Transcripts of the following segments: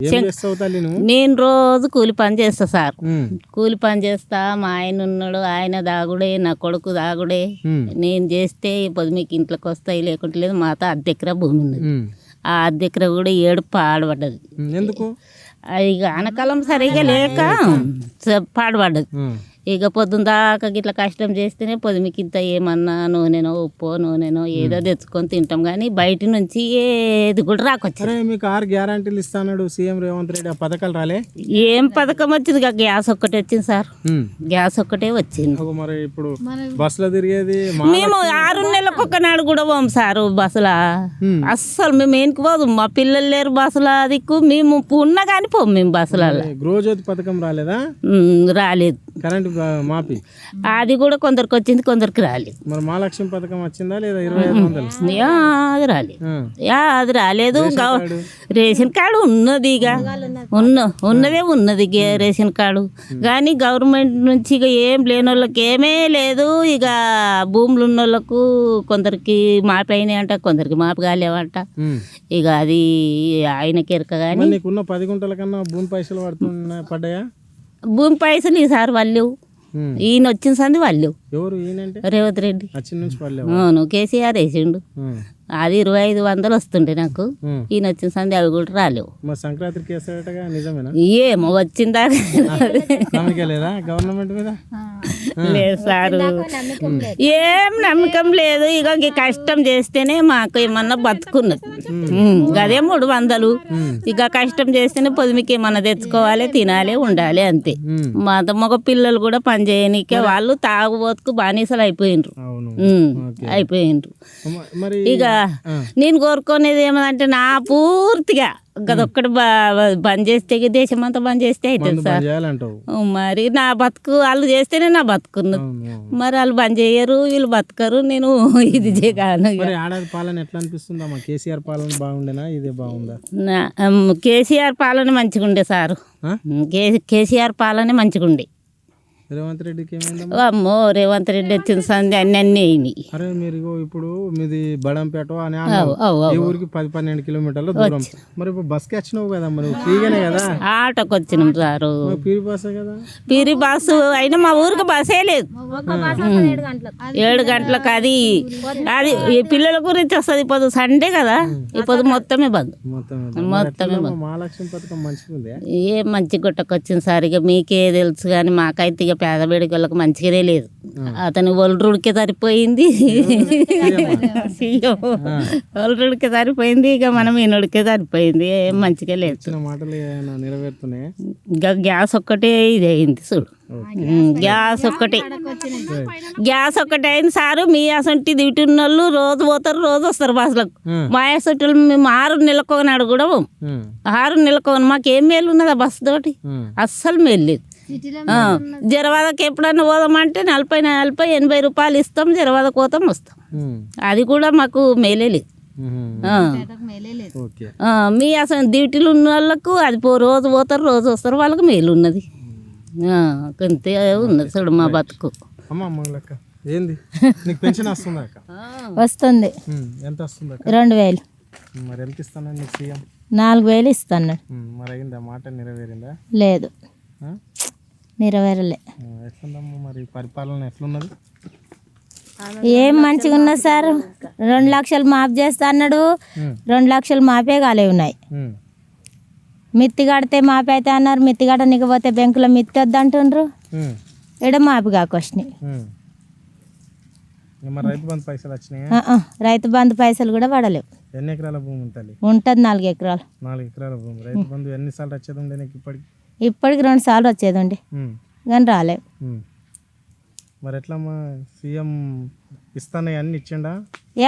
నేను రోజు కూలి పని చేస్తా సార్. కూలి పని చేస్తా. మా ఆయన ఉన్నాడు, ఆయన దాగుడే, నా కొడుకు దాగుడే. నేను చేస్తే మీకు ఇంట్లోకి వస్తాయి, లేకుంటే లేదు. మాత అర్ధ ఎకరా భూమి ఉన్నది. ఆ అర్ధ ఎకరా కూడా ఏడు పాడబడ్డది. ఎందుకు? ఇక ఆనకాలం సరిగా లేక పాడబడ్డది. ఇక పొద్దున్న దాకా ఇట్లా కష్టం చేస్తేనే పొద్దుమికి ఇంత ఏమన్నా నూనెనో ఉప్పో నూనెనో ఏదో తెచ్చుకొని తింటాం, కానీ బయట నుంచి ఏది కూడా రాకొచ్చారు. మీకు 6 గ్యారంటీలు ఇస్తాడు సీఎం రేవంత్ రెడ్డి. ఆ పథకాలు రాలే? ఏం పథకం వచ్చింది? గ్యాస్ ఒక్కటే వచ్చింది సార్. గ్యాస్ ఒక్కటే వచ్చింది. మరి ఇప్పుడు బస్సులో తిరిగేది మేము 6 నెలలకు ఒక్కనాడు కూడా పోం సార్ బస్సులా. అస్సలు మేము ఏనికి పోదు. మా పిల్లలు లేరు బస్సుల దిక్కు. మేము ఉన్నా కానీ పోం మేము బస్సులలో. గృహజ్యోతి పథకం రాలేదా? రాలేదు. కరెంట్ మాపి అది కూడా కొందరికి వచ్చింది, కొందరికి రాలేదు. మరి మహాలక్ష్మి పథకం వచ్చిందా లేదా? 2500 అది రాలేదు. అది రాలేదు. రేషన్ కార్డు ఉన్నది, ఇక ఉన్నదే ఉన్నది రేషన్ కార్డు. కానీ గవర్నమెంట్ నుంచి ఇక ఏం లేని వాళ్ళకి ఏమే లేదు. ఇక భూములు ఉన్న వాళ్ళకు కొందరికి మాపి అయినాయి అంట, కొందరికి మాపి కాలేవంట. ఇక అది ఆయనకి ఎరక. కానీ నీకున్న 10 గుంటల కన్నా భూమి పైసలు పడ్డాయా? భూమి పైసలు ఈసారి వాళ్ళు ఈయన వచ్చిన సంది వాళ్ళు. ఎవరు ఈయనంటే? రేవంత్ రెడ్డి. అవును, కేసీఆర్ వేసిండు. అది 2500 వస్తుండే నాకు. ఈయన వచ్చిన సంది అవి కూడా రాలేవు. సంక్రాంతికి వేసాడటగా, నిజమేనా? ఏమో వచ్చిందా లేదా గవర్నమెంట్ మీద? లేదు సారు, ఏం నమ్మకం లేదు. ఇక కష్టం చేస్తేనే మాకు ఏమన్నా బతుకున్నది. అదే 300. ఇక కష్టం చేస్తేనే పొద్దుమికి ఏమన్నా తెచ్చుకోవాలి, తినాలి, ఉండాలి, అంతే. మా మగ పిల్లలు కూడా పని చేయనికే వాళ్ళు తాగుబోతుకు బానిసలు అయిపోయిండ్రు. ఇక నేను కోరుకునేది ఏమంటే నా పూర్తిగా అదొక్కటి బంద్ చేస్తే దేశం అంతా బంద్ చేస్తే అవుతుంది సార్. మరి నా బతుకు వాళ్ళు చేస్తేనే నా బతుకున్నది. మరి వాళ్ళు బంద్ చేయరు, వీళ్ళు బతకరు. నేను ఇది చేయగాను. కేసీఆర్ పాలన బాగుండేనా, ఇదే బాగుందా? కేసీఆర్ పాలన మంచిగా ఉండే సారు. కేసీఆర్ పాలన మంచిగా ఉండే. రేవంత్ రెడ్డికి అమ్మో, రేవంత్ రెడ్డి వచ్చిన సంది అన్ని అయినాయి. అరే మీరు ఇప్పుడు మీది బడంపేట అని ఊరికి 10-12 కిలోమీటర్ల దూరం. మరి ఇప్పుడు బస్కి వచ్చినావు కదా, మరి ఫ్రీగానే కదా? ఆటోకి వచ్చినాం సారు. పీరి బస్సే కదా? పీరి బస్సు అయినా మా ఊరికి బస్సే లేదు. 7 గంటలకు. అది ఈ పిల్లల గురించి వస్తుంది. ఇప్పుడు సండే కదా, ఇప్పుడు మొత్తమే బంద్. మొత్తమే బంద్. మహాలక్ష్మి పథకం మంచిగా ఉంది. ఏ మంచి గుట్టకొచ్చింది సార్. ఇక మీకే తెలుసు, కానీ మాకైతే ఇక పేద వేడుకలకు మంచిగానే లేదు. అతను ఒల్రుడికే సరిపోయింది, ఒల్రుడికే సరిపోయింది. ఇక మనం ఈనుడికే సరిపోయింది. ఏం మంచిగా లేదు. ఇక గ్యాస్ ఒక్కటే ఇది అయింది చూడు. గ్యాస్ ఒక్కటే అయింది సారు. మీ అసంటి దిటి ఉన్న వాళ్ళు రోజు పోతారు, రోజు వస్తారు బస్సులకు. మా అసంటి మేము 6 నెలలకు ఒకనాడు కూడా 6 నెలలకు. మాకేం మేలు ఉన్నదా బస్సు తోటి? అస్సలు మేలు లేదు. జరవాదకి ఎప్పుడన్నా పోదామంటే 40-80 రూపాయలు ఇస్తాం. జరవాదకు పోతాం, వస్తాం. అది కూడా మాకు మేలే లేదు. మీ అసలు డ్యూటీలు ఉన్న వాళ్ళకు అది రోజు పోతారు, రోజు వస్తారు, వాళ్ళకి మేలు ఉన్నది. అంతే ఉన్నది చూడు మా బతుకు. వస్తుంది. 2000. 4000 ఇస్తాను. లేదు, నెరవేరలే. ఏం మంచిగా ఉన్నది సార్. 2 లక్షలు మాఫ్ చేస్తా అన్నాడు. 2 లక్షలు మాఫే కాలే ఉన్నాయి. మిత్తి కడితే మాఫీ అయితే అన్నారు. మిత్తి కట్టనికపోతే బ్యాంకులో మిత్తి వద్దంటుండ్రు. ఎడ మాఫీ కాకొచ్చినాయి. రైతు బంధు పైసలు కూడా పడలేవు. ఎన్ని ఎకరాల భూమి ఉంటుంది? 4 ఎకరాలు. 4 ఎకరాల భూమి. రైతు బంధు ఎన్నిసార్లు వచ్చేది ఉండే? ఇప్పటికి 2 సార్లు వచ్చేది ఉండే, కానీ రాలేవు. మరి ఎట్లా సీఎం ఇస్తాను అన్ని ఇచ్చిండా?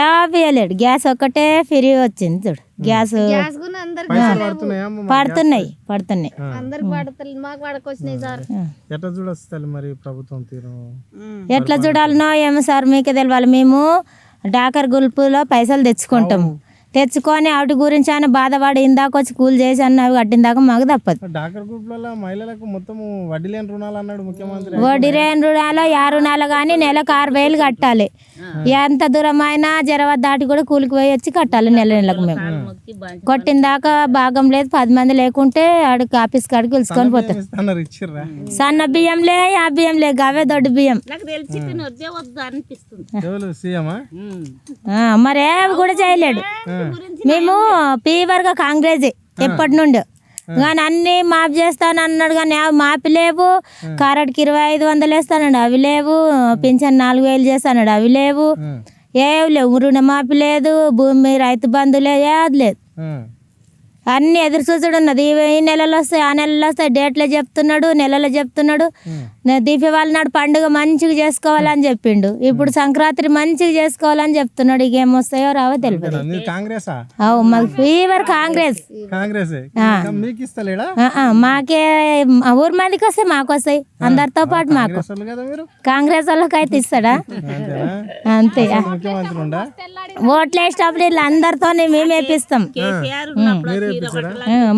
50 వేలేడు. గ్యాస్ ఒక్కటే ఫ్రీ వచ్చింది చూడు. గ్యాస్ పడుతున్నాయి. ఎట్లా చూడొస్తుంది మరి ప్రభుత్వం తీరు? ఎట్లా చూడాలనో ఏమో సార్, మీకే తెలవాలి. మేము డాకర్ గుల్పులో పైసలు తెచ్చుకుంటాము. తెచ్చుకొని వాటి గురించి ఆయన బాధపడి ఇందాక వచ్చి కూలి చేసి అన్నవి కట్టిన దాకా మాకు తప్పదు. డాక్టర్ గ్రూప్లలో మహిళలకు మొత్తం వడ్డీ లేని రుణాలు అన్నాడు ముఖ్యమంత్రి. వడ్డీ రేను రుణాలు 6 రుణాలు కానీ నెలకు 6,000 కట్టాలి. ఎంత దూరం అయినా జరవద్ద దాటి కూడా కూలికి పోయి వచ్చి కట్టాలి నెలకు. మేము కొట్టిన దాకా భాగం లేదు. 10 మంది లేకుంటే ఆడికి ఆఫీస్ కాడికి పిలుచుకొని పోతాం. అన్నారు ఇచ్చిర్రా? సన్న బియ్యంలే ఆ బియ్యంలే అవే దొడ్డు బియ్యం. ఎవరు సీఎమా? మరి ఏమి కూడా చేయలేడు. మేము ఫీవర్గా కాంగ్రెస్ ఎప్పటి నుండి కానీ అన్ని మాఫ్ చేస్తాను అన్నాడు కానీ అవి మాపి లేవు. కారట్కి 2,500 వేస్తానండి అవి లేవు. పింఛన్ 4,000 చేస్తానండి అవి లేవు. ఏవి లేవు. రుణమాఫీ లేదు. భూమి రైతు బంధు లేదు. ఏది లేదు. అన్ని ఎదురు చూసుడు ఉన్నది. ఈ నెలలో వస్తాయి ఆ నెలలో వస్తాయి డేట్లో చెప్తున్నాడు నెలలో చెప్తున్నాడు. దీపావళి నాడు పండుగ మంచిగా చేసుకోవాలని చెప్పిండు. ఇప్పుడు సంక్రాంతి మంచిగా చేసుకోవాలని చెప్తున్నాడు. ఇక ఏమొస్తాయో రావో తెలియదు. కాంగ్రెసా? మాకు ఫీవర్ కాంగ్రెస్. మాకే ఊరి మందికి వస్తాయి మాకు వస్తాయి అందరితో పాటు. మాకు కాంగ్రెస్ వాళ్ళకి అయితే ఇస్తాడా? అంతే. ఓట్లు వేసేటప్పుడు వీళ్ళు అందరితో మేము వేపిస్తాం.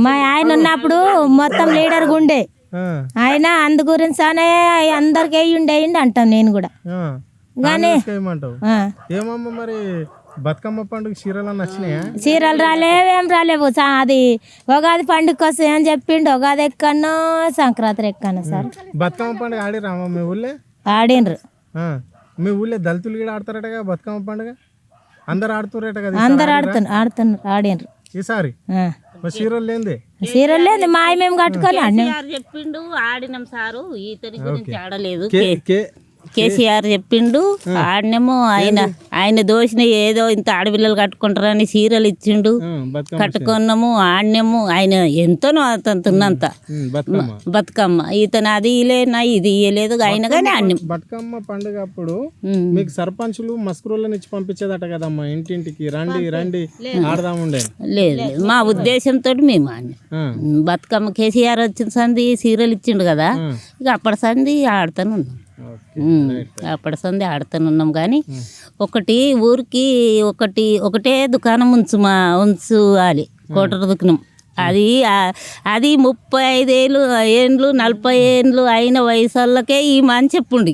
మా ఆయన ఉన్నప్పుడు మొత్తం లీడర్ గుండే ఆయన అందు గురించి అనే అందరికి వేయండి అంటాం. నేను కూడా కానీ మరి బతుకమ్మ పండుగ చీరలు నచ్చినాయా? చీరలు రాలేవు ఏం రాలేవు. అది ఉగాది పండుగ వస్తాయి అని చెప్పిండు. ఉగాది ఎక్కనో సంక్రాంతి ఎక్కనో సార్. బతుకమ్మ పండుగ ఆడిరామా మీ ఊళ్ళో? ఆడినరు. మీ ఊళ్ళో దళితులు కూడా ఆడతారట బతుకమ్మ పండుగ? అందరు ఆడుతురట కదా? అందరు ఆడుతున్నారు ఆడినరు ఈసారి. చీరలు లేదే? చీరలు లేదు. మా మేము కట్టుకొని చెప్పిండు ఆడినాం సారు. ఈతని గురించి ఆడలేదు. కేసీఆర్ చెప్పిండు ఆడినేమో. ఆయన దోషిన ఏదో ఇంత ఆడపిల్లలు కట్టుకుంటారని చీరలు ఇచ్చిండు. కట్టుకున్నాము ఆడినాము. ఆయన ఎంతనో అతనున్నంత బతుకమ్మ ఈతను అది ఇలేనా ఇది ఇయ్యలేదు. ఆయన కానీ ఆడినాం. బతుకమ్మ పండుగ అప్పుడు మీకు సర్పంచులు మస్కురోళ్ళని ఇచ్చి పంపించేదట కదమ్మా ఇంటింటికి రండి రండి ఆడదాముండే? లేదు మా ఉద్దేశంతో మేము ఆడినాం. బతుకమ్మ కేసీఆర్ వచ్చిన సంది చీరలు ఇచ్చిండు కదా. ఇక అప్పటి సంది ఆడుతాను ఉన్నాం. అప్పటి సంది ఆడుతానున్నాం. కానీ ఊరికి ఒకటే దుకాణం ఉంచాలి కోటర దుకాణం. అది 35 ఏండ్లు 40 ఏండ్లు అయిన వయసు వాళ్ళకే ఈ అని చెప్పుండి.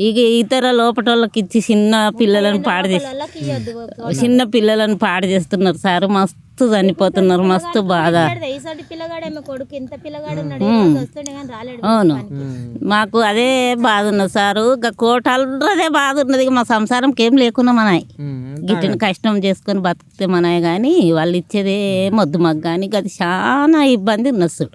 ఇక ఇతర లోపటోళ్ళకి ఇచ్చి చిన్న పిల్లలను పాడు చేస్తున్నారు సార్. మస్తు చనిపోతున్నారు. మస్తు బాధ. అవును మాకు అదే బాధ ఉన్నది సారు. కోటాలదే బాధ ఉన్నది. మా సంసారంకి ఏం లేకున్నా మనయ్ గిట్టిన కష్టం చేసుకొని బతికితే మనయ్. కానీ వాళ్ళు ఇచ్చేదే మొద్దు మాకు. కానీ అది చాలా ఇబ్బంది ఉన్నది.